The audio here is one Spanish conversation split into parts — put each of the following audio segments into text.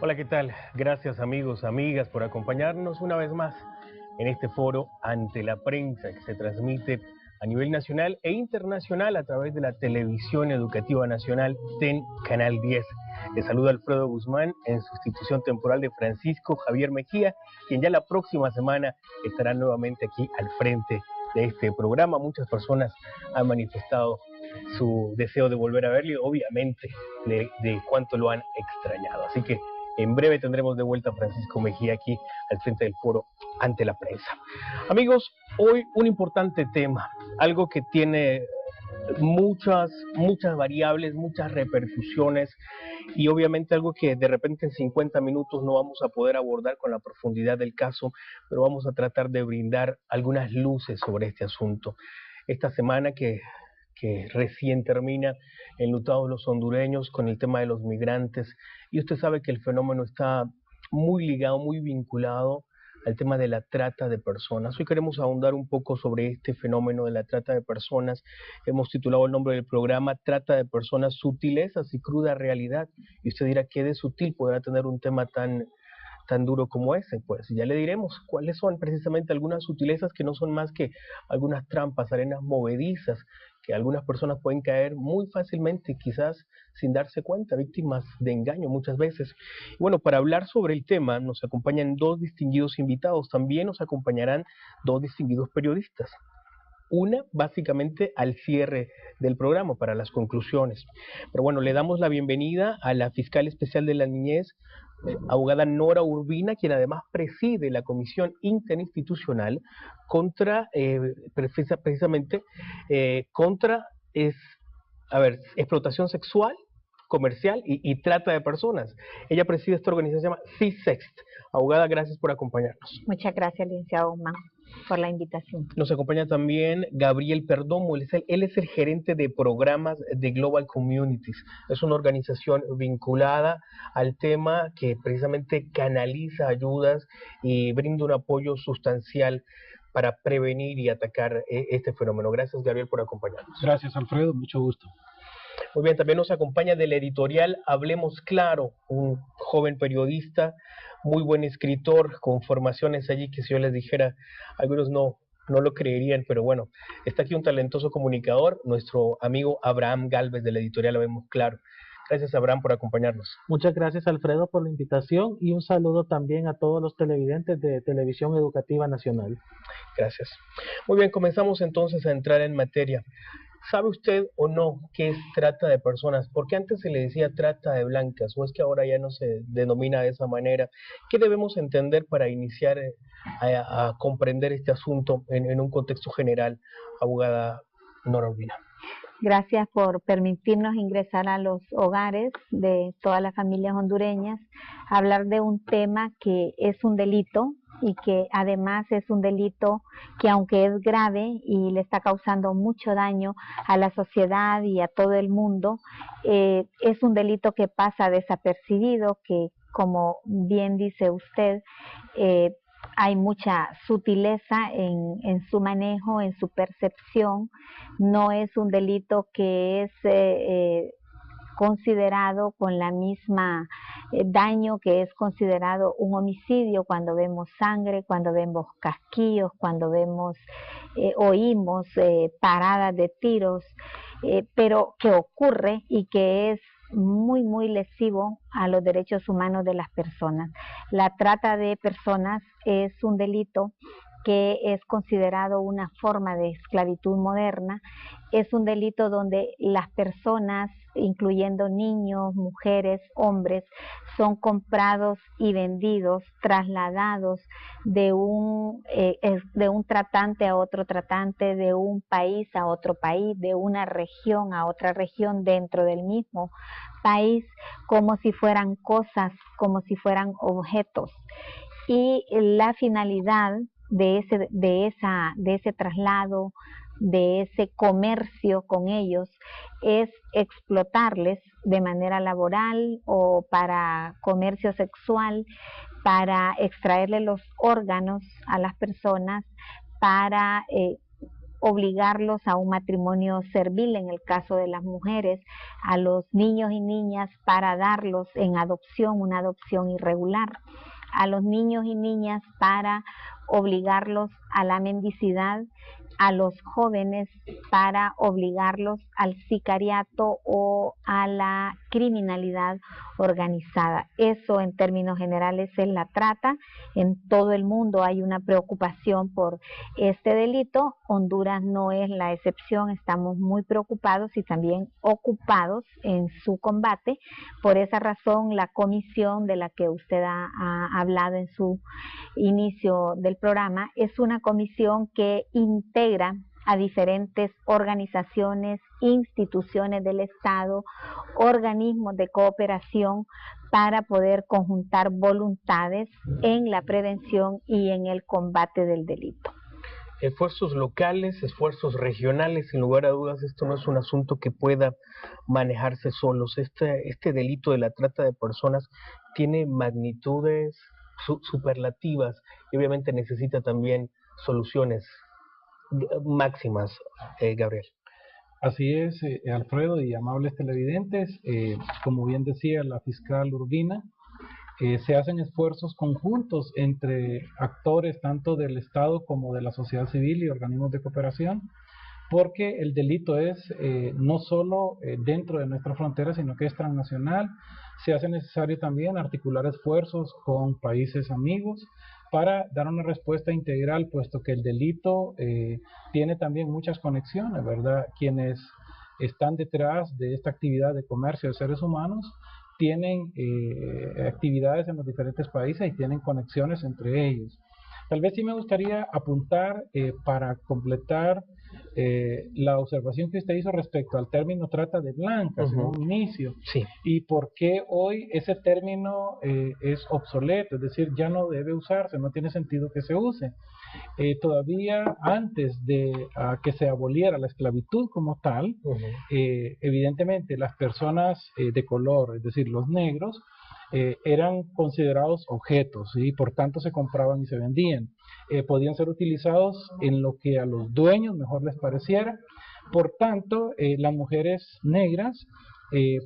Hola, ¿qué tal? Gracias amigos, amigas por acompañarnos una vez más en este foro ante la prensa que se transmite a nivel nacional e internacional a través de la Televisión Educativa Nacional TEN Canal 10. Les saluda Alfredo Guzmán en sustitución temporal de Francisco Javier Mejía, quien ya la próxima semana estará nuevamente aquí al frente de este programa. Muchas personas han manifestado su deseo de volver a verle y obviamente de cuánto lo han extrañado. Así que en breve tendremos de vuelta a Francisco Mejía aquí al frente del foro ante la prensa. Amigos, hoy un importante tema, algo que tiene muchas variables, muchas repercusiones y obviamente algo que de repente en 50 minutos no vamos a poder abordar con la profundidad del caso, pero vamos a tratar de brindar algunas luces sobre este asunto. Esta semana que recién termina, enlutados los hondureños con el tema de los migrantes, y usted sabe que el fenómeno está muy ligado, muy vinculado al tema de la trata de personas. Hoy queremos ahondar un poco sobre este fenómeno de la trata de personas. Hemos titulado el nombre del programa Trata de personas, sutilezas y cruda realidad. Y usted dirá, ¿qué de sutil podrá tener un tema tan duro como ese? Pues ya le diremos cuáles son precisamente algunas sutilezas que no son más que algunas trampas, arenas movedizas, que algunas personas pueden caer muy fácilmente, quizás sin darse cuenta, víctimas de engaño muchas veces. Y bueno, para hablar sobre el tema nos acompañan dos distinguidos invitados, también nos acompañarán dos distinguidos periodistas. Una, básicamente, al cierre del programa, para las conclusiones. Pero bueno, le damos la bienvenida a la fiscal especial de la niñez, abogada Nora Urbina, quien además preside la Comisión Interinstitucional contra, precisamente, contra explotación sexual, comercial y trata de personas. Ella preside esta organización, se llama CISEXT. Abogada, gracias por acompañarnos. Muchas gracias, licenciado Guzmán, por la invitación. Nos acompaña también Gabriel Perdomo, él es el gerente de programas de Global Communities. Es una organización vinculada al tema que precisamente canaliza ayudas y brinda un apoyo sustancial para prevenir y atacar este fenómeno. Gracias, Gabriel, por acompañarnos. Gracias, Alfredo, mucho gusto. Muy bien, también nos acompaña del editorial Hablemos Claro, un joven periodista, muy buen escritor, con formaciones allí que si yo les dijera, algunos no lo creerían, pero bueno, está aquí un talentoso comunicador, nuestro amigo Abraham Galvez del editorial Hablemos Claro. Gracias, Abraham, por acompañarnos. Muchas gracias, Alfredo, por la invitación y un saludo también a todos los televidentes de Televisión Educativa Nacional. Gracias. Muy bien, comenzamos entonces a entrar en materia. ¿Sabe usted o no qué es trata de personas? Porque antes se le decía trata de blancas, o es que ahora ya no se denomina de esa manera. ¿Qué debemos entender para iniciar a comprender este asunto en un contexto general, abogada Nora Urbina? Gracias por permitirnos ingresar a los hogares de todas las familias hondureñas, hablar de un tema que es un delito y que además es un delito que, aunque es grave y le está causando mucho daño a la sociedad y a todo el mundo, es un delito que pasa desapercibido, que, como bien dice usted, hay mucha sutileza en su manejo, en su percepción. No es un delito que es considerado con la misma daño que es considerado un homicidio, cuando vemos sangre, cuando vemos casquillos, cuando oímos paradas de tiros, pero que ocurre y que es muy lesivo a los derechos humanos de las personas. La trata de personas es un delito que es considerado una forma de esclavitud moderna. Es un delito donde las personas, incluyendo niños, mujeres, hombres, son comprados y vendidos, trasladados de un tratante a otro tratante, de un país a otro país, de una región a otra región dentro del mismo país, como si fueran cosas, como si fueran objetos. Y la finalidad de ese traslado, de ese comercio con ellos, es explotarles de manera laboral o para comercio sexual, para extraerle los órganos a las personas, para obligarlos a un matrimonio servil en el caso de las mujeres, a los niños y niñas para darlos en adopción, una adopción irregular, a los niños y niñas para obligarlos a la mendicidad, a los jóvenes para obligarlos al sicariato o a la criminalidad organizada. Eso en términos generales es la trata. En todo el mundo hay una preocupación por este delito. Honduras no es la excepción, estamos muy preocupados y también ocupados en su combate. Por esa razón, la comisión de la que usted ha hablado en su inicio del programa es una comisión que integra a diferentes organizaciones, instituciones del Estado, organismos de cooperación para poder conjuntar voluntades en la prevención y en el combate del delito. Esfuerzos locales, esfuerzos regionales, sin lugar a dudas, esto no es un asunto que pueda manejarse solos. Este delito de la trata de personas tiene magnitudes superlativas y obviamente necesita también soluciones máximas, Gabriel. Así es, Alfredo y amables televidentes, como bien decía la fiscal Urbina, se hacen esfuerzos conjuntos entre actores tanto del Estado como de la sociedad civil y organismos de cooperación, porque el delito es no solo dentro de nuestra frontera, sino que es transnacional. Se hace necesario también articular esfuerzos con países amigos para dar una respuesta integral, puesto que el delito tiene también muchas conexiones, ¿verdad? Quienes están detrás de esta actividad de comercio de seres humanos tienen actividades en los diferentes países y tienen conexiones entre ellos. Tal vez sí me gustaría apuntar para completar la observación que usted hizo respecto al término trata de blancas en un inicio, sí, y por qué hoy ese término es obsoleto, es decir, ya no debe usarse, no tiene sentido que se use. Todavía antes de que se aboliera la esclavitud como tal, evidentemente las personas de color, es decir, los negros, eran considerados objetos y por tanto se compraban y se vendían. Podían ser utilizados en lo que a los dueños mejor les pareciera. Por tanto, las mujeres negras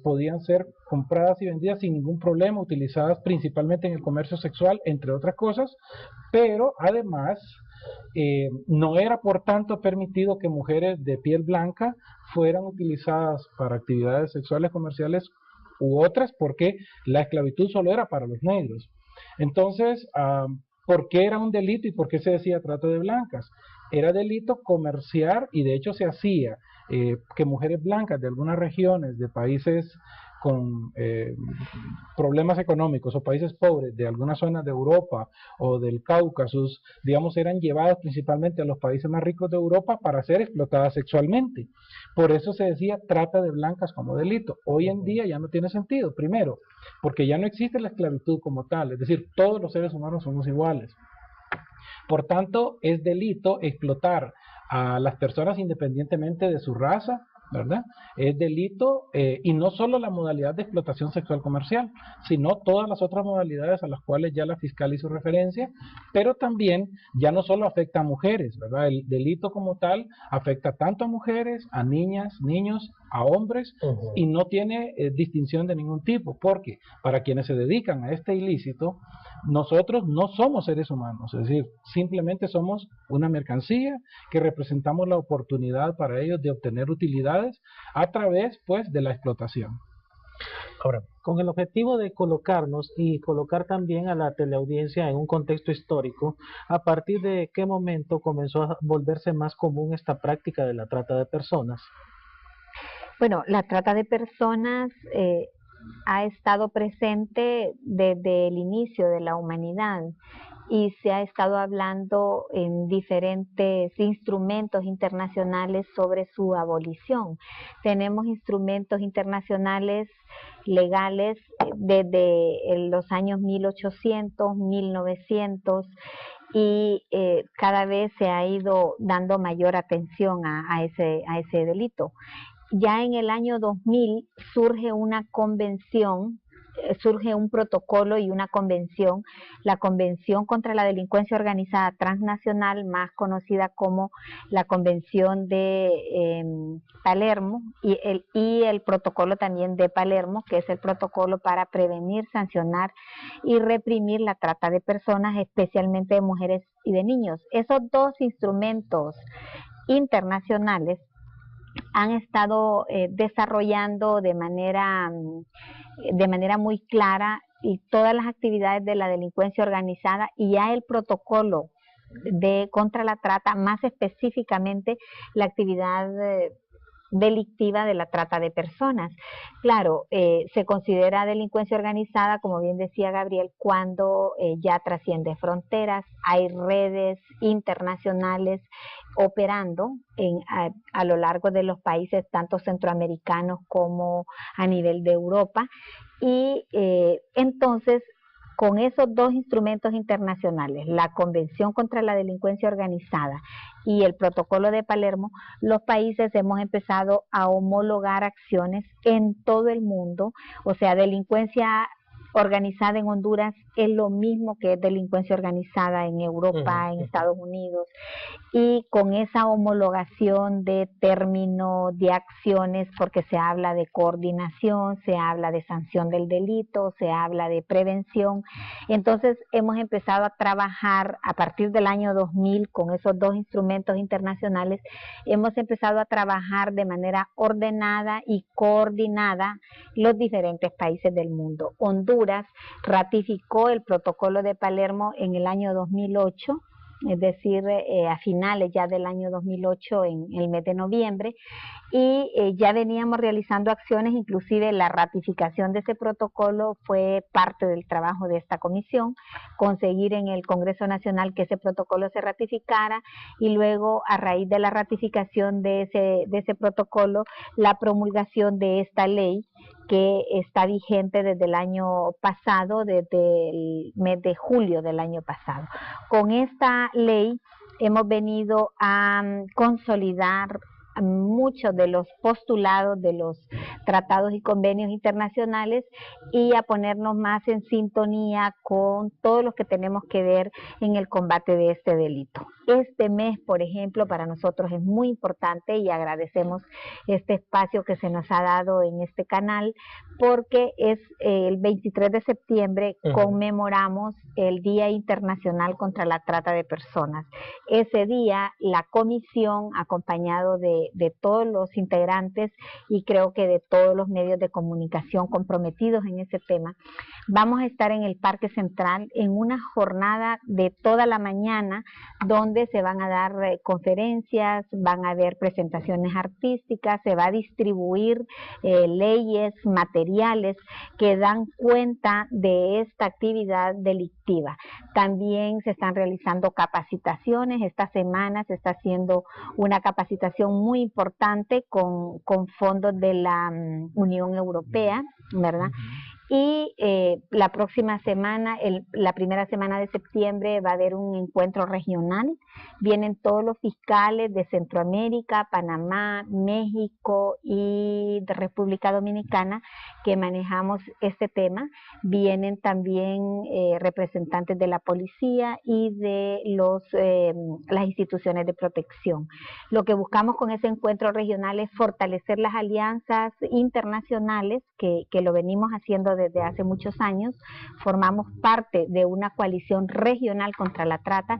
podían ser compradas y vendidas sin ningún problema, utilizadas principalmente en el comercio sexual, entre otras cosas, pero además no era por tanto permitido que mujeres de piel blanca fueran utilizadas para actividades sexuales comerciales u otras, porque la esclavitud solo era para los negros. Entonces, ¿por qué era un delito y por qué se decía trata de blancas? Era delito comerciar, y de hecho se hacía que mujeres blancas de algunas regiones de países con problemas económicos o países pobres de algunas zonas de Europa o del Cáucaso, digamos, eran llevadas principalmente a los países más ricos de Europa para ser explotadas sexualmente. Por eso se decía trata de blancas como delito. Hoy en día ya no tiene sentido, primero, porque ya no existe la esclavitud como tal, es decir, todos los seres humanos somos iguales. Por tanto, es delito explotar a las personas independientemente de su raza, ¿verdad? Es delito, y no solo la modalidad de explotación sexual comercial, sino todas las otras modalidades a las cuales ya la fiscal hizo referencia, pero también ya no solo afecta a mujeres, ¿verdad? El delito como tal afecta tanto a mujeres, a niñas, niños, a hombres, y no tiene distinción de ningún tipo, porque para quienes se dedican a este ilícito, nosotros no somos seres humanos, es decir, simplemente somos una mercancía que representamos la oportunidad para ellos de obtener utilidades a través, pues, de la explotación. Ahora, con el objetivo de colocarnos y colocar también a la teleaudiencia en un contexto histórico, ¿a partir de qué momento comenzó a volverse más común esta práctica de la trata de personas? Bueno, la trata de personas ha estado presente desde el inicio de la humanidad y se ha estado hablando en diferentes instrumentos internacionales sobre su abolición. Tenemos instrumentos internacionales legales desde los años 1800, 1900, y cada vez se ha ido dando mayor atención a ese delito. Ya en el año 2000 surge una convención surge un protocolo y una convención, la Convención contra la Delincuencia Organizada Transnacional, más conocida como la Convención de Palermo, y el protocolo también de Palermo, que es el protocolo para prevenir, sancionar y reprimir la trata de personas, especialmente de mujeres y de niños. Esos dos instrumentos internacionales han estado desarrollando de manera muy clara y todas las actividades de la delincuencia organizada, y ya el protocolo contra la trata, más específicamente la actividad delictiva de la trata de personas. Claro, se considera delincuencia organizada, como bien decía Gabriel, cuando ya trasciende fronteras, hay redes internacionales operando a lo largo de los países, tanto centroamericanos como a nivel de Europa, y entonces con esos dos instrumentos internacionales, la Convención contra la Delincuencia Organizada y el Protocolo de Palermo, los países hemos empezado a homologar acciones en todo el mundo. O sea, delincuencia organizada en Honduras es lo mismo que es delincuencia organizada en Europa, en Estados Unidos, y con esa homologación de término, de acciones, porque se habla de coordinación, se habla de sanción del delito, se habla de prevención. Entonces hemos empezado a trabajar a partir del año 2000 con esos dos instrumentos internacionales, hemos empezado a trabajar de manera ordenada y coordinada los diferentes países del mundo. Honduras ratificó el protocolo de Palermo en el año 2008, es decir, a finales ya del año 2008, en el mes de noviembre, y ya veníamos realizando acciones, inclusive la ratificación de ese protocolo fue parte del trabajo de esta comisión, conseguir en el Congreso Nacional que ese protocolo se ratificara, y luego a raíz de la ratificación de ese protocolo, la promulgación de esta ley que está vigente desde el año pasado, desde el mes de julio del año pasado. Con esta ley hemos venido a consolidar muchos de los postulados de los tratados y convenios internacionales y a ponernos más en sintonía con todos los que tenemos que ver en el combate de este delito. Este mes, por ejemplo, para nosotros es muy importante y agradecemos este espacio que se nos ha dado en este canal, porque es el 23 de septiembre conmemoramos el Día Internacional contra la Trata de Personas. Ese día la comisión, acompañado de todos los integrantes y creo que de todos los medios de comunicación comprometidos en ese tema, vamos a estar en el Parque Central en una jornada de toda la mañana donde se van a dar conferencias, van a haber presentaciones artísticas, se va a distribuir leyes, materiales que dan cuenta de esta actividad delictiva. También se están realizando capacitaciones. Esta semana se está haciendo una capacitación muy importante con fondos de la Unión Europea, ¿verdad? Y la próxima semana, la primera semana de septiembre, va a haber un encuentro regional. Vienen todos los fiscales de Centroamérica, Panamá, México y de República Dominicana que manejamos este tema. Vienen también representantes de la policía y de las instituciones de protección. Lo que buscamos con ese encuentro regional es fortalecer las alianzas internacionales que lo venimos haciendo desde hace muchos años. Formamos parte de una coalición regional contra la trata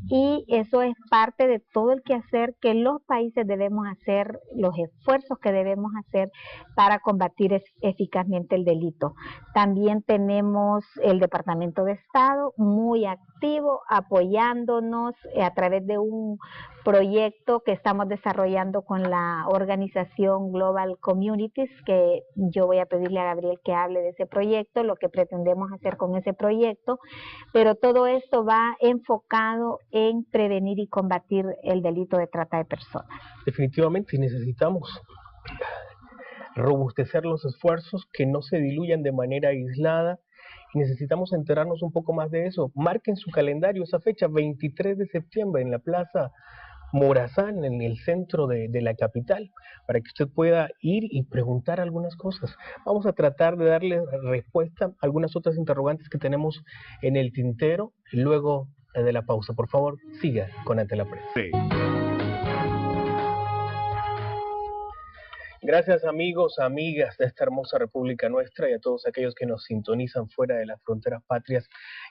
y eso es parte de todo el quehacer que los países debemos hacer, los esfuerzos que debemos hacer para combatir eficazmente el delito. También tenemos el Departamento de Estado muy activo, apoyándonos a través de un proyecto que estamos desarrollando con la organización Global Communities, que yo voy a pedirle a Gabriel que hable de ese proyecto, lo que pretendemos hacer con ese proyecto, pero todo esto va enfocado en prevenir y combatir el delito de trata de personas. Definitivamente necesitamos robustecer los esfuerzos, que no se diluyan de manera aislada, y necesitamos enterarnos un poco más de eso. Marquen su calendario esa fecha, 23 de septiembre, en la Plaza Morazán, en el centro de la capital, para que usted pueda ir y preguntar algunas cosas. Vamos a tratar de darle respuesta a algunas otras interrogantes que tenemos en el tintero luego de la pausa. Por favor, siga con Ante la Prensa. Sí. Gracias amigos, amigas de esta hermosa república nuestra y a todos aquellos que nos sintonizan fuera de las fronteras patrias.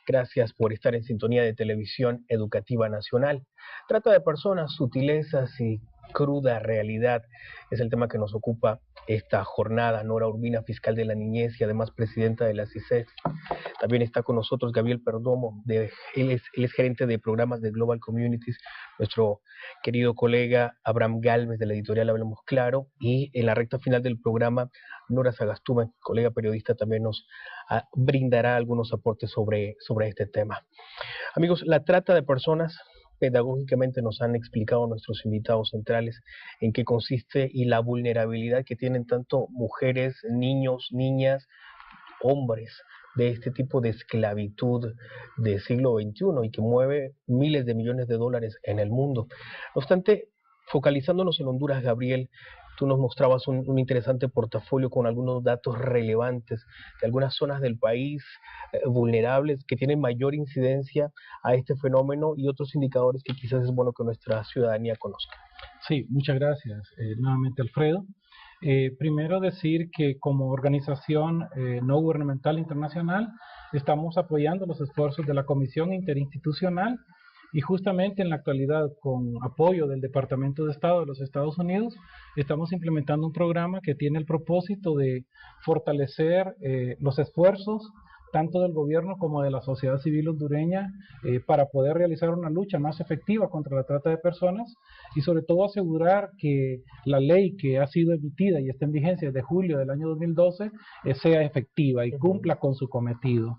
Gracias por estar en sintonía de Televisión Educativa Nacional. Trata de personas, sutilezas y cruda realidad es el tema que nos ocupa esta jornada. Nora Urbina, fiscal de la niñez y además presidenta de la CICES. También está con nosotros Gabriel Perdomo, él es gerente de programas de Global Communities, nuestro querido colega Abraham Galvez de la editorial Hablemos Claro, y en la recta final del programa Nora Sagastume, colega periodista, también nos brindará algunos aportes sobre este tema. Amigos, la trata de personas, pedagógicamente nos han explicado nuestros invitados centrales en qué consiste y la vulnerabilidad que tienen tanto mujeres, niños, niñas, hombres de este tipo de esclavitud del siglo XXI y que mueve miles de millones de dólares en el mundo. No obstante, focalizándonos en Honduras, Gabriel, tú nos mostrabas un interesante portafolio con algunos datos relevantes de algunas zonas del país vulnerables que tienen mayor incidencia a este fenómeno y otros indicadores que quizás es bueno que nuestra ciudadanía conozca. Sí, muchas gracias nuevamente, Alfredo. Primero decir que como organización no gubernamental internacional estamos apoyando los esfuerzos de la Comisión Interinstitucional y justamente en la actualidad, con apoyo del Departamento de Estado de los Estados Unidos, estamos implementando un programa que tiene el propósito de fortalecer los esfuerzos tanto del gobierno como de la sociedad civil hondureña para poder realizar una lucha más efectiva contra la trata de personas y sobre todo asegurar que la ley que ha sido emitida y está en vigencia desde julio del año 2012 sea efectiva y cumpla con su cometido.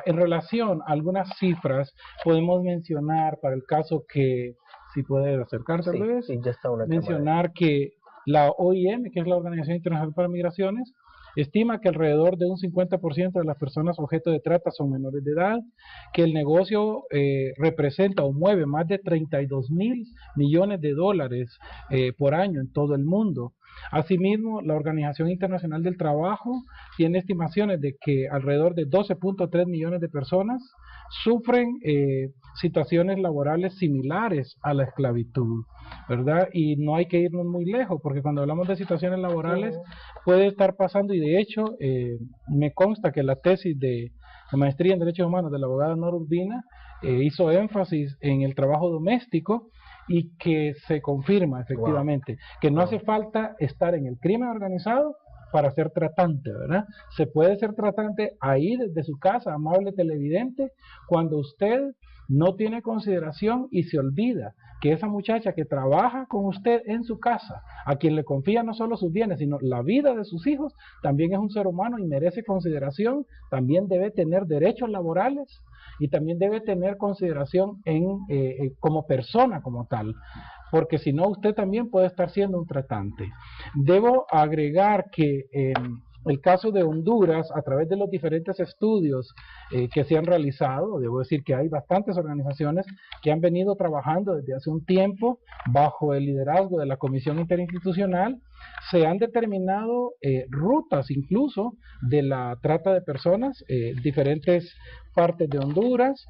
En relación a algunas cifras, podemos mencionar para el caso que, si puede acercarse tal vez, sí, ya está una mencionar que la OIM, que es la Organización Internacional para Migraciones, estima que alrededor de un 50% de las personas objeto de trata son menores de edad, que el negocio representa o mueve más de 32.000 millones de dólares por año en todo el mundo. Asimismo, la Organización Internacional del Trabajo tiene estimaciones de que alrededor de 12.3 millones de personas sufren situaciones laborales similares a la esclavitud, ¿verdad? Y no hay que irnos muy lejos, porque cuando hablamos de situaciones laborales puede estar pasando, y de hecho me consta que la tesis de maestría en Derechos Humanos de la abogada Nora Urbina hizo énfasis en el trabajo doméstico, y que se confirma efectivamente que no hace falta estar en el crimen organizado para ser tratante, ¿verdad? Se puede ser tratante ahí desde su casa, amable televidente, cuando usted no tiene consideración y se olvida que esa muchacha que trabaja con usted en su casa, a quien le confía no solo sus bienes, sino la vida de sus hijos, también es un ser humano y merece consideración, también debe tener derechos laborales y también debe tener consideración como persona como tal, porque si no usted también puede estar siendo un tratante. Debo agregar que el caso de Honduras, a través de los diferentes estudios que se han realizado, debo decir que hay bastantes organizaciones que han venido trabajando desde hace un tiempo bajo el liderazgo de la Comisión Interinstitucional. Se han determinado rutas incluso de la trata de personas, diferentes partes de Honduras.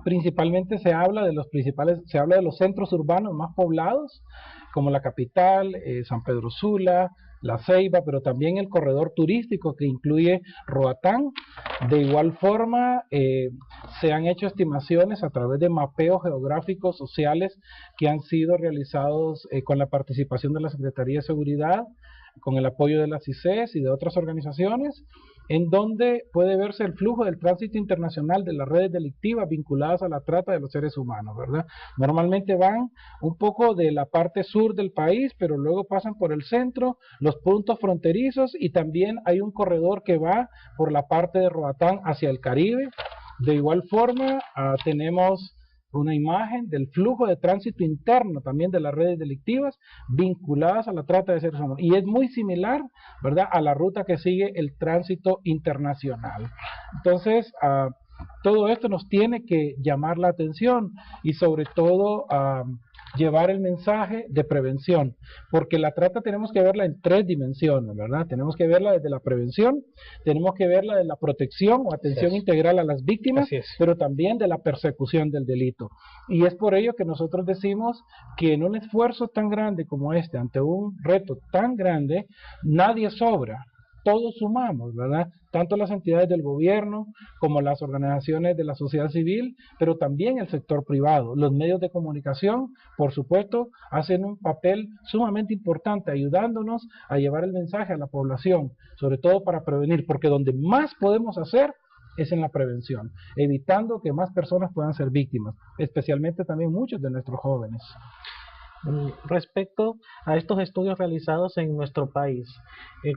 Principalmente se habla de los centros urbanos más poblados, como la capital, San Pedro Sula, La Ceiba, pero también el corredor turístico que incluye Roatán. De igual forma, se han hecho estimaciones a través de mapeos geográficos sociales que han sido realizados con la participación de la Secretaría de Seguridad, con el apoyo de la CICES y de otras organizaciones, en donde puede verse el flujo del tránsito internacional de las redes delictivas vinculadas a la trata de los seres humanos, ¿verdad? Normalmente van un poco de la parte sur del país, pero luego pasan por el centro, los puntos fronterizos, y también hay un corredor que va por la parte de Roatán hacia el Caribe. De igual forma, tenemos una imagen del flujo de tránsito interno también de las redes delictivas vinculadas a la trata de seres humanos, y es muy similar, ¿verdad?, a la ruta que sigue el tránsito internacional. Entonces, todo esto nos tiene que llamar la atención, y sobre todo llevar el mensaje de prevención, porque la trata tenemos que verla en 3 dimensiones, ¿verdad? Tenemos que verla desde la prevención, tenemos que verla de la protección o atención integral a las víctimas, pero también de la persecución del delito. Y es por ello que nosotros decimos que en un esfuerzo tan grande como este, ante un reto tan grande, nadie sobra. Todos sumamos, ¿verdad? Tanto las entidades del gobierno como las organizaciones de la sociedad civil, pero también el sector privado. Los medios de comunicación, por supuesto, hacen un papel sumamente importante ayudándonos a llevar el mensaje a la población, sobre todo para prevenir, porque donde más podemos hacer es en la prevención, evitando que más personas puedan ser víctimas, especialmente también muchos de nuestros jóvenes. Respecto a estos estudios realizados en nuestro país,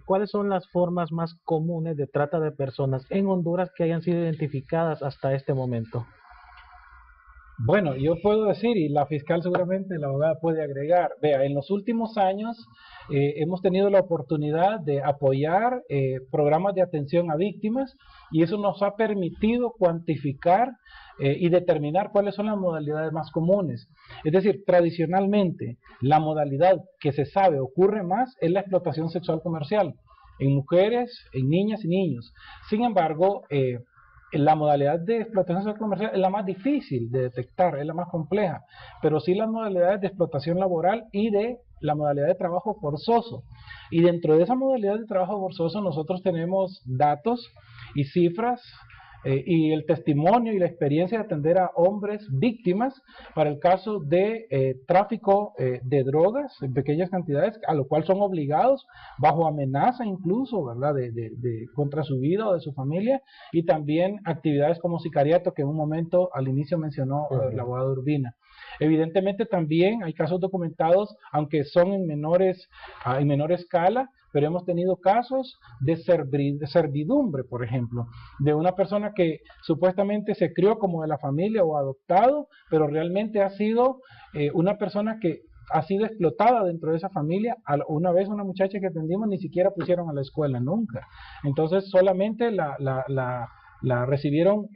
¿cuáles son las formas más comunes de trata de personas en Honduras que hayan sido identificadas hasta este momento? Bueno, yo puedo decir, y la fiscal seguramente, la abogada puede agregar, vea, en los últimos años hemos tenido la oportunidad de apoyar programas de atención a víctimas y eso nos ha permitido cuantificar y determinar cuáles son las modalidades más comunes. Es decir, tradicionalmente la modalidad que se sabe ocurre más es la explotación sexual comercial en mujeres, en niñas y niños. Sin embargo, la modalidad de explotación sexual comercial es la más difícil de detectar, es la más compleja, pero sí las modalidades de explotación laboral y de la modalidad de trabajo forzoso. Y dentro de esa modalidad de trabajo forzoso nosotros tenemos datos y cifras y el testimonio y la experiencia de atender a hombres víctimas para el caso de tráfico de drogas en pequeñas cantidades, a lo cual son obligados bajo amenaza incluso, ¿verdad?, contra su vida o de su familia, y también actividades como sicariato que en un momento al inicio mencionó la abogada Urbina. Evidentemente también hay casos documentados, aunque son en menor escala, pero hemos tenido casos de servidumbre, por ejemplo, de una persona que supuestamente se crió como de la familia o adoptado, pero realmente ha sido una persona que ha sido explotada dentro de esa familia. Una vez una muchacha que atendimos ni siquiera pusieron a la escuela, nunca. Entonces solamente la recibieron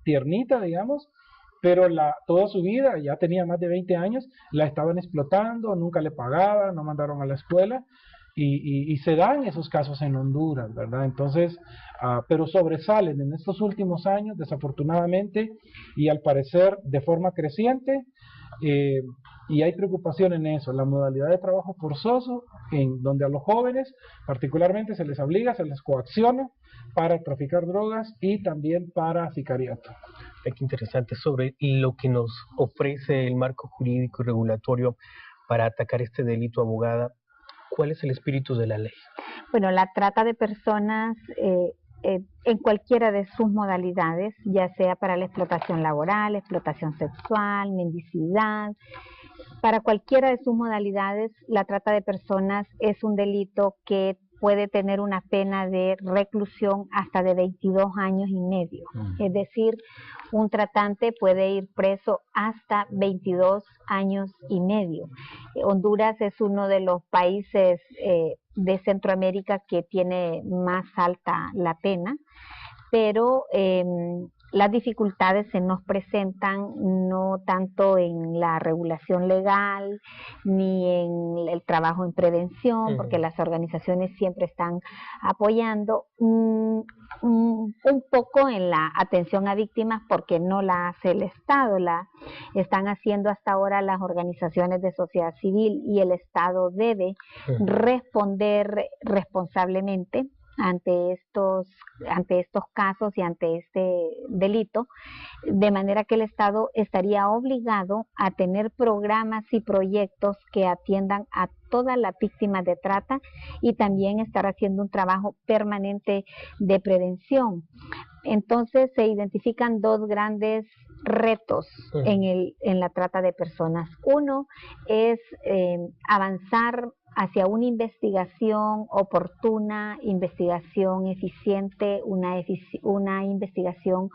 tiernita, digamos, pero toda su vida, ya tenía más de 20 años, la estaban explotando, nunca le pagaban, no mandaron a la escuela, y se dan esos casos en Honduras, ¿verdad? Entonces, pero sobresalen en estos últimos años, desafortunadamente, y al parecer de forma creciente, y hay preocupación en eso, la modalidad de trabajo forzoso, en donde a los jóvenes particularmente se les obliga, se les coacciona para traficar drogas y también para sicariato. Qué interesante sobre lo que nos ofrece el marco jurídico y regulatorio para atacar este delito, abogada. ¿Cuál es el espíritu de la ley? Bueno, la trata de personas en cualquiera de sus modalidades, ya sea para la explotación laboral, explotación sexual, mendicidad, para cualquiera de sus modalidades, la trata de personas es un delito que puede tener una pena de reclusión hasta de 22 años y medio. Es decir, un tratante puede ir preso hasta 22 años y medio. Honduras es uno de los países de Centroamérica que tiene más alta la pena, pero las dificultades se nos presentan no tanto en la regulación legal ni en el trabajo en prevención, porque las organizaciones siempre están apoyando, un poco en la atención a víctimas porque no la hace el Estado, la están haciendo hasta ahora las organizaciones de sociedad civil, y el Estado debe responder responsablemente ante estos casos y ante este delito, de manera que el Estado estaría obligado a tener programas y proyectos que atiendan a todas las víctimas de trata y también estar haciendo un trabajo permanente de prevención. Entonces se identifican dos grandes retos en la trata de personas. Uno es avanzar hacia una investigación oportuna, investigación eficiente, una investigación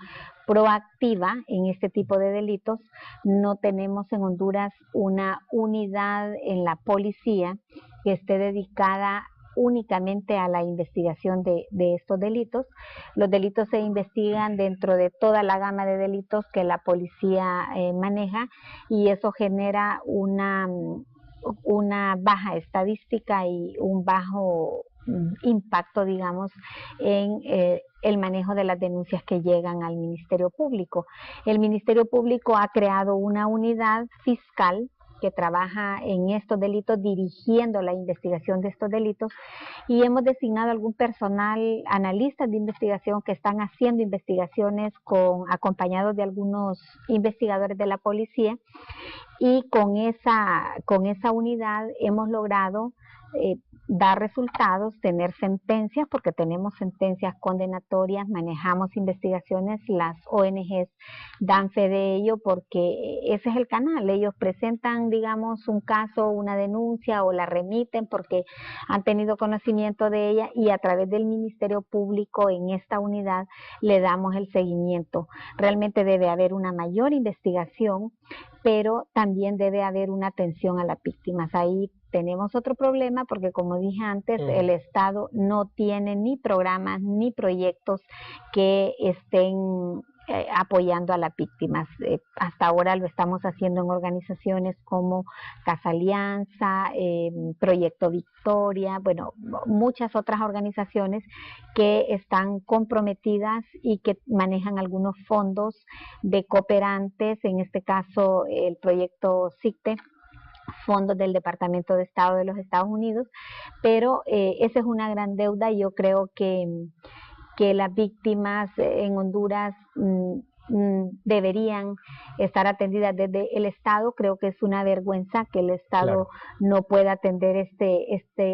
proactiva en este tipo de delitos. No tenemos en Honduras una unidad en la policía que esté dedicada únicamente a la investigación de estos delitos. Los delitos se investigan dentro de toda la gama de delitos que la policía maneja, y eso genera una baja estadística y un bajo impacto, digamos, en el manejo de las denuncias que llegan al Ministerio Público. El Ministerio Público ha creado una unidad fiscal que trabaja en estos delitos, dirigiendo la investigación de estos delitos, y hemos designado algún personal, analistas de investigación, que están haciendo investigaciones acompañados de algunos investigadores de la policía, y con esa unidad hemos logrado dar resultados, tener sentencias, porque tenemos sentencias condenatorias, manejamos investigaciones, las ONGs dan fe de ello, porque ese es el canal. Ellos presentan, digamos, un caso, una denuncia, o la remiten porque han tenido conocimiento de ella, y a través del Ministerio Público en esta unidad le damos el seguimiento. Realmente debe haber una mayor investigación, pero también debe haber una atención a las víctimas. Ahí tenemos otro problema, porque como dije antes, el Estado no tiene ni programas ni proyectos que estén apoyando a las víctimas. Hasta ahora lo estamos haciendo en organizaciones como Casa Alianza, Proyecto Victoria, bueno, muchas otras organizaciones que están comprometidas y que manejan algunos fondos de cooperantes, en este caso el proyecto SICTE, fondos del Departamento de Estado de los Estados Unidos, pero esa es una gran deuda, y yo creo que las víctimas en Honduras deberían estar atendidas desde el Estado. Creo que es una vergüenza que el Estado no pueda atender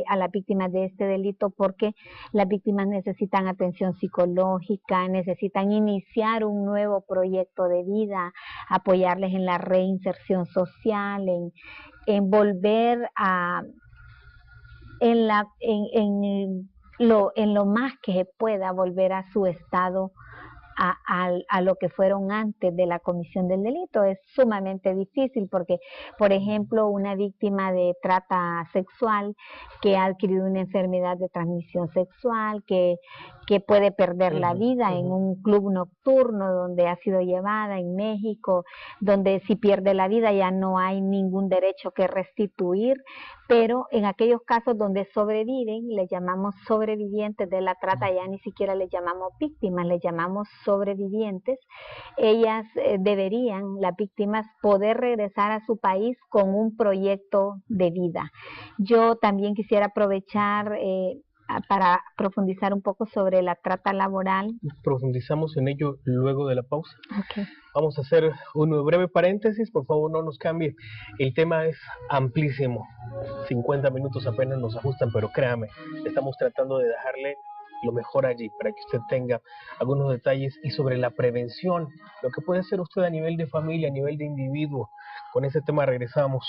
a las víctimas de este delito, porque las víctimas necesitan atención psicológica, necesitan iniciar un nuevo proyecto de vida, apoyarles en la reinserción social, en volver en lo más que se pueda, volver a su estado, a lo que fueron antes de la comisión del delito. Es sumamente difícil porque, por ejemplo, una víctima de trata sexual que ha adquirido una enfermedad de transmisión sexual, que puede perder la vida en un club nocturno donde ha sido llevada en México, donde si pierde la vida ya no hay ningún derecho que restituir, pero en aquellos casos donde sobreviven, les llamamos sobrevivientes de la trata, ya ni siquiera les llamamos víctimas, les llamamos sobrevivientes. Ellas deberían, las víctimas, poder regresar a su país con un proyecto de vida. Yo también quisiera aprovechar para profundizar un poco sobre la trata laboral. Profundizamos en ello luego de la pausa. Okay. Vamos a hacer un breve paréntesis, por favor no nos cambie. El tema es amplísimo, 50 minutos apenas nos ajustan, pero créame, estamos tratando de dejarle lo mejor allí para que usted tenga algunos detalles, y sobre la prevención, lo que puede hacer usted a nivel de familia, a nivel de individuo. Con ese tema regresamos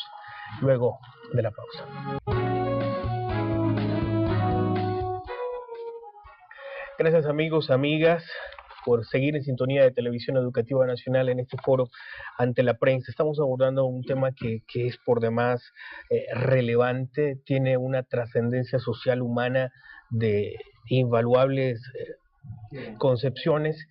luego de la pausa. Gracias amigos, amigas, por seguir en sintonía de Televisión Educativa Nacional en este foro ante la prensa. Estamos abordando un tema que es por demás relevante, tiene una trascendencia social humana de invaluables concepciones.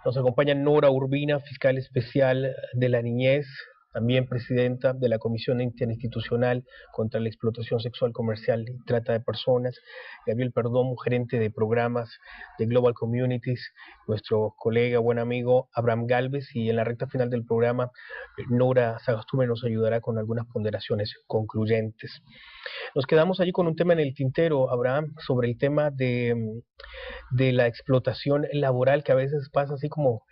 Nos acompaña Nora Urbina, fiscal especial de la niñez, también presidenta de la Comisión Interinstitucional contra la Explotación Sexual Comercial y Trata de Personas, Gabriel Perdomo, gerente de programas de Global Communities, nuestro colega, buen amigo Abraham Galvez, y en la recta final del programa Nora Sagastume nos ayudará con algunas ponderaciones concluyentes. Nos quedamos allí con un tema en el tintero, Abraham, sobre el tema de la explotación laboral, que a veces pasa así como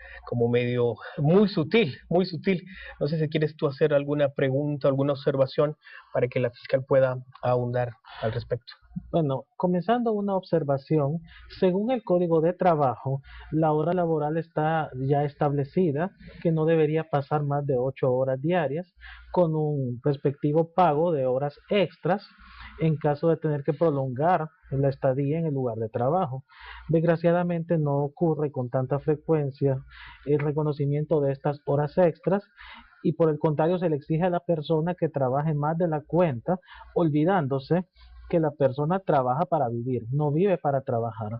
medio muy sutil. No sé si quieres tú hacer alguna pregunta, alguna observación para que la fiscal pueda ahondar al respecto. Bueno, comenzando una observación, según el Código de Trabajo, la hora laboral está ya establecida que no debería pasar más de 8 horas diarias, con un respectivo pago de horas extras en caso de tener que prolongar la estadía en el lugar de trabajo. Desgraciadamente no ocurre con tanta frecuencia el reconocimiento de estas horas extras, y por el contrario se le exige a la persona que trabaje más de la cuenta, olvidándose que la persona trabaja para vivir, no vive para trabajar.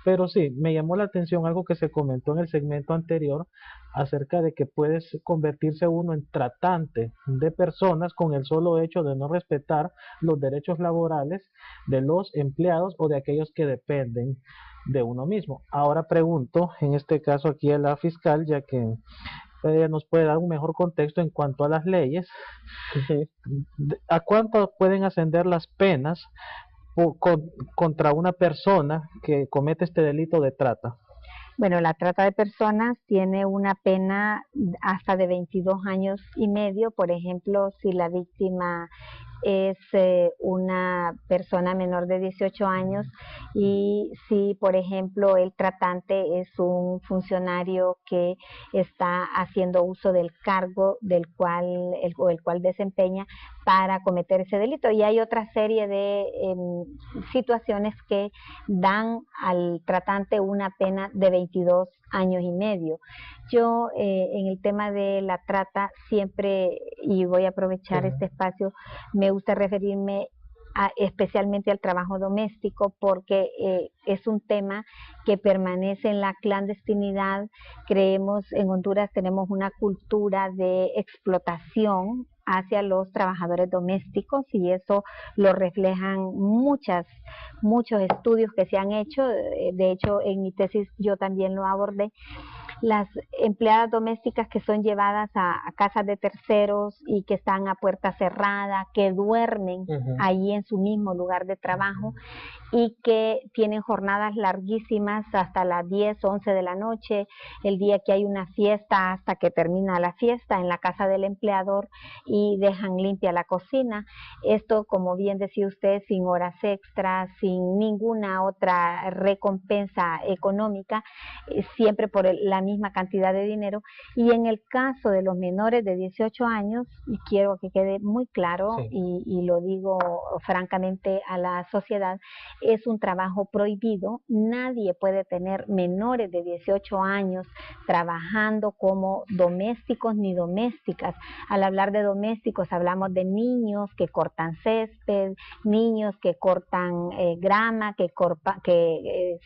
Pero sí, me llamó la atención algo que se comentó en el segmento anterior acerca de que puede convertirse uno en tratante de personas con el solo hecho de no respetar los derechos laborales de los empleados o de aquellos que dependen de uno mismo. Ahora pregunto, en este caso aquí a la fiscal, ya que ella nos puede dar un mejor contexto en cuanto a las leyes, ¿a cuánto pueden ascender las penas contra una persona que comete este delito de trata? Bueno, la trata de personas tiene una pena hasta de 22 años y medio, por ejemplo, si la víctima es una persona menor de 18 años y si, por ejemplo, el tratante es un funcionario que está haciendo uso del cargo del cual el cual desempeña para cometer ese delito. Y hay otra serie de situaciones que dan al tratante una pena de 22 años y medio. Yo en el tema de la trata siempre, y voy a aprovechar este espacio, me gusta referirme especialmente al trabajo doméstico porque es un tema que permanece en la clandestinidad. Creemos, en Honduras tenemos una cultura de explotación hacia los trabajadores domésticos y eso lo reflejan muchos estudios que se han hecho. De hecho, en mi tesis yo también lo abordé. Las empleadas domésticas que son llevadas a casas de terceros y que están a puerta cerrada, que duermen allí en su mismo lugar de trabajo y que tienen jornadas larguísimas hasta las 10, 11 de la noche, el día que hay una fiesta hasta que termina la fiesta en la casa del empleador y dejan limpia la cocina. Esto, como bien decía usted, sin horas extras, sin ninguna otra recompensa económica, siempre por la misma cantidad de dinero. Y en el caso de los menores de 18 años, y quiero que quede muy claro, y lo digo francamente a la sociedad, es un trabajo prohibido. Nadie puede tener menores de 18 años trabajando como domésticos ni domésticas. Al hablar de domésticos hablamos de niños que cortan césped, niños que cortan grama, que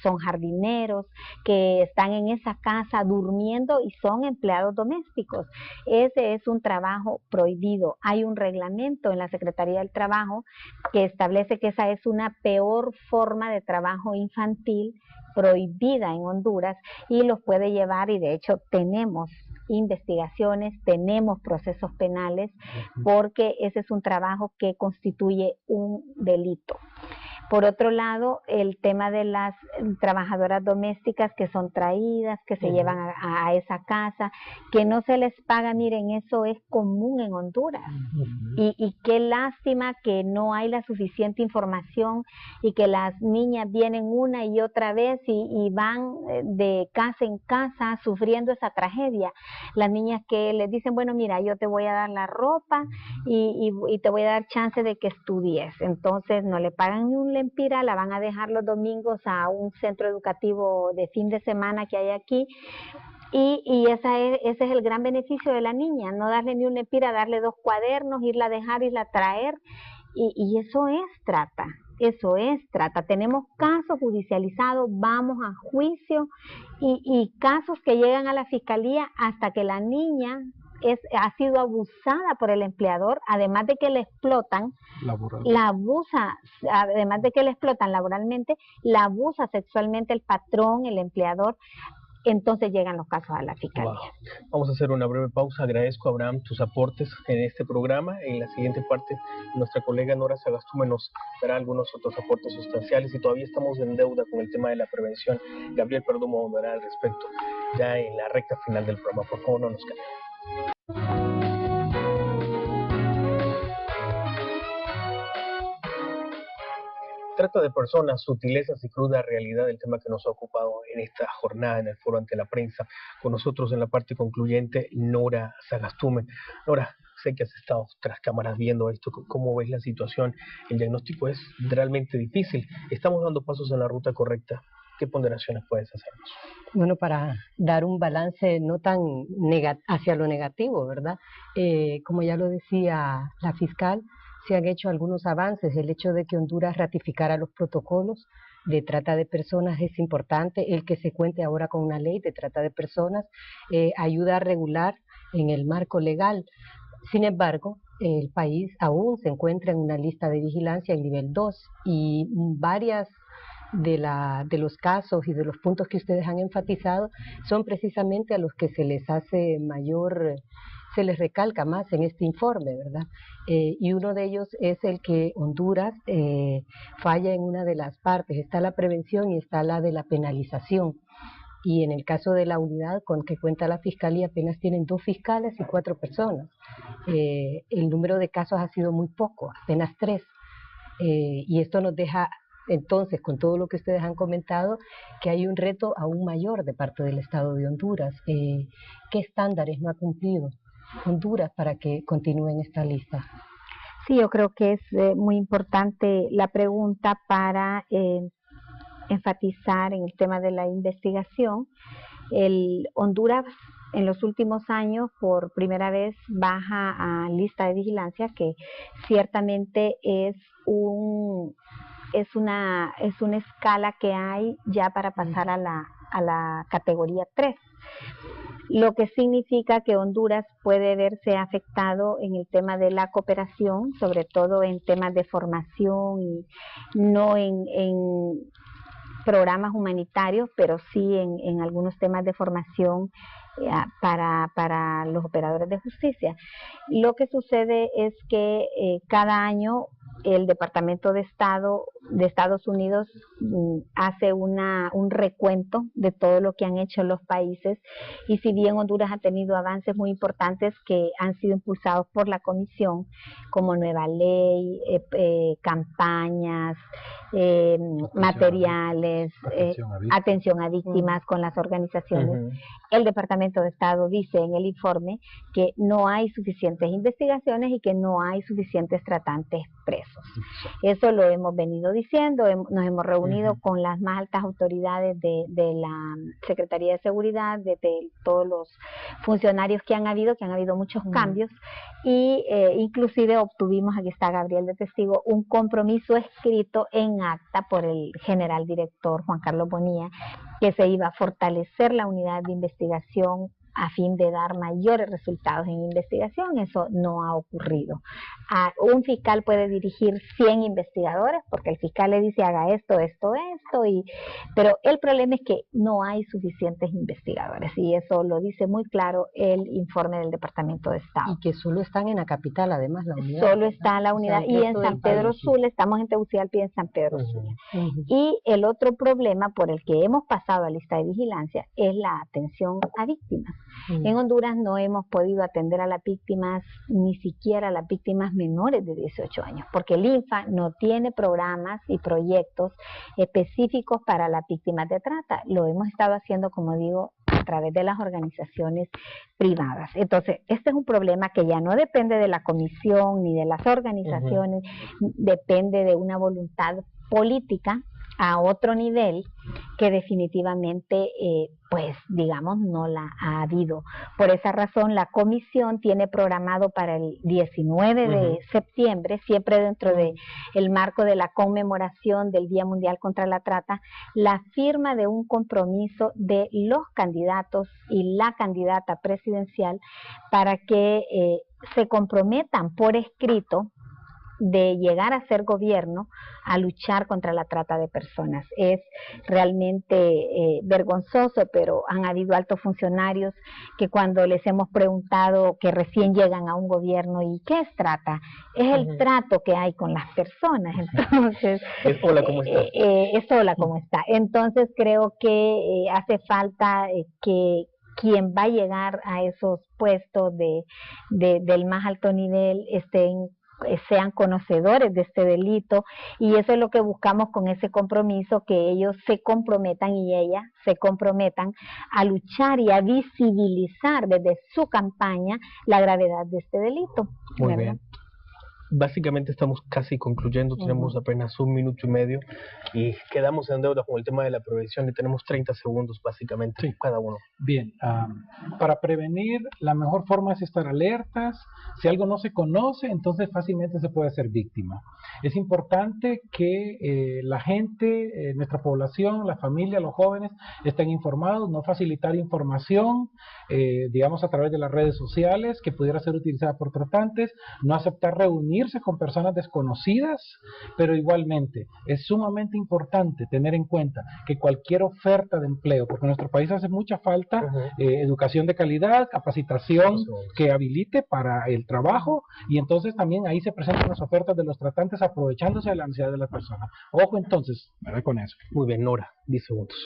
son jardineros, que están en esa casa durmiendo y son empleados domésticos. Ese es un trabajo prohibido. Hay un reglamento en la Secretaría del Trabajo que establece que esa es una peor forma de trabajo infantil prohibida en Honduras y los puede llevar, y de hecho tenemos investigaciones, tenemos procesos penales porque ese es un trabajo que constituye un delito. Por otro lado, el tema de las trabajadoras domésticas que son traídas, que se llevan a esa casa, que no se les paga, miren, eso es común en Honduras. Y qué lástima que no hay la suficiente información y que las niñas vienen una y otra vez y van de casa en casa sufriendo esa tragedia. Las niñas que les dicen, bueno, mira, yo te voy a dar la ropa y te voy a dar chance de que estudies. Entonces no le pagan ni un lempira, la van a dejar los domingos a un centro educativo de fin de semana que hay aquí. Y ese es el gran beneficio de la niña, no darle ni un lempira, darle 2 cuadernos, irla a dejar, irla a traer, y eso es trata. Eso es trata. Tenemos casos judicializados, vamos a juicio y casos que llegan a la fiscalía hasta que la niña ha sido abusada por el empleador, además de que la explotan, la abusa, además de que la explotan laboralmente, la abusa sexualmente el patrón, el empleador. Entonces llegan los casos a la fiscalía. Wow. Vamos a hacer una breve pausa. Agradezco, Abraham, tus aportes en este programa. En la siguiente parte, nuestra colega Nora Sagastume nos dará algunos otros aportes sustanciales y todavía estamos en deuda con el tema de la prevención. Gabriel Perdomo hablará al respecto ya en la recta final del programa. Por favor, no nos cambien. Trata de personas, sutilezas y cruda realidad, el tema que nos ha ocupado en esta jornada en el foro ante la prensa. Con nosotros en la parte concluyente, Nora Sagastume. Nora, sé que has estado tras cámaras viendo esto. ¿Cómo ves la situación? El diagnóstico es realmente difícil. ¿Estamos dando pasos en la ruta correcta? ¿Qué ponderaciones puedes hacernos? Bueno, para dar un balance no tan hacia lo negativo, ¿verdad? Como ya lo decía la fiscal, se han hecho algunos avances. El hecho de que Honduras ratificara los protocolos de trata de personas es importante. El que se cuente ahora con una ley de trata de personas ayuda a regular en el marco legal. Sin embargo, el país aún se encuentra en una lista de vigilancia en nivel 2 y varias de los casos y de los puntos que ustedes han enfatizado son precisamente a los que se les hace mayor, se les recalca más en este informe, ¿verdad? Y uno de ellos es el que Honduras falla en una de las partes. Está la prevención y está la de la penalización. Y en el caso de la unidad con que cuenta la Fiscalía apenas tienen 2 fiscales y 4 personas. El número de casos ha sido muy poco, apenas 3. Y esto nos deja entonces, con todo lo que ustedes han comentado, que hay un reto aún mayor de parte del Estado de Honduras. ¿Qué estándares no ha cumplido Honduras para que continúe en esta lista? Sí, yo creo que es muy importante la pregunta para enfatizar en el tema de la investigación. Honduras en los últimos años por primera vez baja a lista de vigilancia, que ciertamente es una escala que hay ya para pasar a la categoría 3. Lo que significa que Honduras puede verse afectado en el tema de la cooperación, sobre todo en temas de formación y no en programas humanitarios, pero sí en algunos temas de formación para los operadores de justicia. Lo que sucede es que cada año el Departamento de Estado de Estados Unidos hace un recuento de todo lo que han hecho los países, y si bien Honduras ha tenido avances muy importantes que han sido impulsados por la Comisión, como nueva ley, campañas, materiales, atención a víctimas con las organizaciones, el Departamento de Estado dice en el informe que no hay suficientes investigaciones y que no hay suficientes tratantes presos. Eso lo hemos venido diciendo, nos hemos reunido con las más altas autoridades de la Secretaría de Seguridad, de todos los funcionarios que han habido muchos cambios, y inclusive obtuvimos, aquí está Gabriel de testigo, un compromiso escrito en acta por el general director Juan Carlos Bonilla, que se iba a fortalecer la unidad de investigación a fin de dar mayores resultados en investigación. Eso no ha ocurrido. Un fiscal puede dirigir 100 investigadores porque el fiscal le dice haga esto, pero el problema es que no hay suficientes investigadores, y eso lo dice muy claro el informe del Departamento de Estado. Y que solo están en la capital, además, la unidad. Solo está la unidad, y en San Pedro Sula, estamos en Tegucigalpa y en San Pedro Sula. Y el otro problema por el que hemos pasado a lista de vigilancia es la atención a víctimas. En Honduras no hemos podido atender a las víctimas, ni siquiera a las víctimas menores de 18 años, porque el INFA no tiene programas y proyectos específicos para las víctimas de trata. Lo hemos estado haciendo, como digo, a través de las organizaciones privadas. Entonces, este es un problema que ya no depende de la comisión ni de las organizaciones, depende de una voluntad política a otro nivel que definitivamente, pues digamos, no la ha habido. Por esa razón, la comisión tiene programado para el 19 de septiembre, siempre dentro del marco de la conmemoración del Día Mundial contra la Trata, la firma de un compromiso de los candidatos y la candidata presidencial para que se comprometan por escrito de llegar a ser gobierno a luchar contra la trata de personas. Es realmente vergonzoso, pero han habido altos funcionarios que cuando les hemos preguntado, que recién llegan a un gobierno, ¿y qué es trata? Es el trato que hay con las personas. Entonces, es hola, ¿cómo está? Es hola, ¿cómo está? Entonces creo que hace falta que quien va a llegar a esos puestos del más alto nivel sean conocedores de este delito, y eso es lo que buscamos con ese compromiso, que ellos se comprometan y ellas se comprometan a luchar y a visibilizar desde su campaña la gravedad de este delito. Muy bien. Básicamente estamos casi concluyendo, tenemos apenas 1 minuto y medio y quedamos en deuda con el tema de la prevención y tenemos 30 segundos básicamente cada uno. Bien, para prevenir la mejor forma es estar alertas. Si algo no se conoce, entonces fácilmente se puede ser víctima. Es importante que la gente, nuestra población, la familia, los jóvenes estén informados, no facilitar información, digamos a través de las redes sociales que pudiera ser utilizada por tratantes, no aceptar reunirse con personas desconocidas, pero igualmente es sumamente importante tener en cuenta que cualquier oferta de empleo, porque en nuestro país hace mucha falta educación de calidad, capacitación que habilite para el trabajo, y entonces también ahí se presentan las ofertas de los tratantes aprovechándose de la necesidad de las personas. Ojo entonces, ¿verdad? Con eso. Muy bien, Nora, 10 segundos.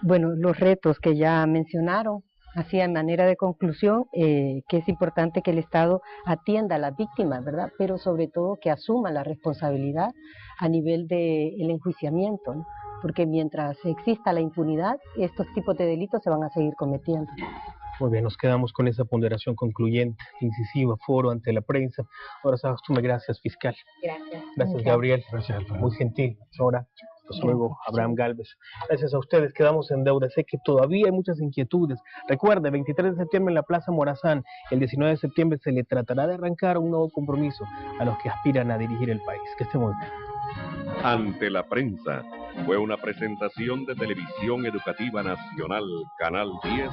Bueno, los retos que ya mencionaron, así en manera de conclusión, que es importante que el Estado atienda a las víctimas, ¿verdad? Pero sobre todo que asuma la responsabilidad a nivel del enjuiciamiento, ¿no? Porque mientras exista la impunidad, estos tipos de delitos se van a seguir cometiendo. Muy bien, nos quedamos con esa ponderación concluyente, incisiva, foro ante la prensa. Ahora, Sagastume, gracias, fiscal. Gracias. Gracias, Gabriel. Gracias, Alfredo. Muy gentil. Nora. Luego, Abraham Galvez. Gracias a ustedes, quedamos en deuda. Sé que todavía hay muchas inquietudes. Recuerde, 23 de septiembre en la Plaza Morazán, el 19 de septiembre se le tratará de arrancar un nuevo compromiso a los que aspiran a dirigir el país. Que esté muy bien. Ante la prensa fue una presentación de Televisión Educativa Nacional, Canal 10.